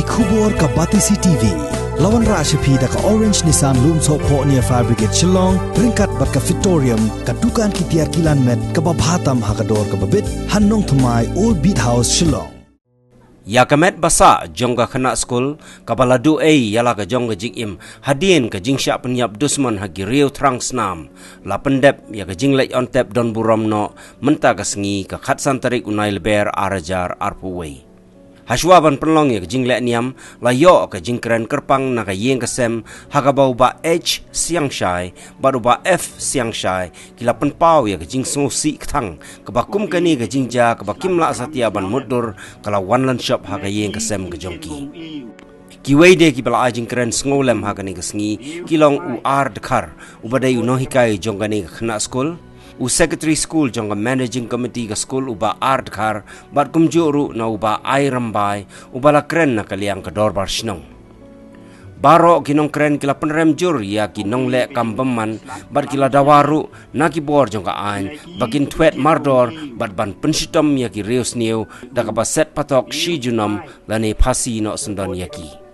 Kubor ka Batisi TV. Lawan Rashapi da ka Orange Nissan Loom So Po near Fire Brigade Shillong, Ringkat bat ka Victorium, ka Dukan ki Tiar Kilan Met, ka Babhatam Hakador ka Babit, Hannong Thumai Old Beat House Shillong. Yakamet basa jongga kena skul kabaladu yala ka jongga jikim hadin ka jingsya penyap dusman hagi riu trang snam la pendep ya ka jinglek ontep don buram no menta ka sengi ka khatsan tarik unai leber arajar arpuwei Hashwaban penlong ya ka jinglek niam la yo ka jingkren kerpang na ka yeng kasem hagabau ba H siang shai baru ba F siang shai kila penpau ya ka jing si ktang ka bakum kani ka jingja ka bakim la satia ban mudur kala one shop ha ka yeng kasem ka jongki kiwei de ki bala ajing kren ngolem ha kani ka sngi kilong u ar dekhar ubadai unohikai jongani ka khna skul u secretary school jongga managing committee ka school uba art khar bat kumjuru na uba ai rambai ubala kren na kaliang ka dorbar shnong baro kinong kren kila penrem jur ya kinong le kambeman bat kila dawaru na ki bor jongga an bakin twet mardor bat ban pensitom ya ki reus new da ka set patok shi junam lane phasi no sundon yaki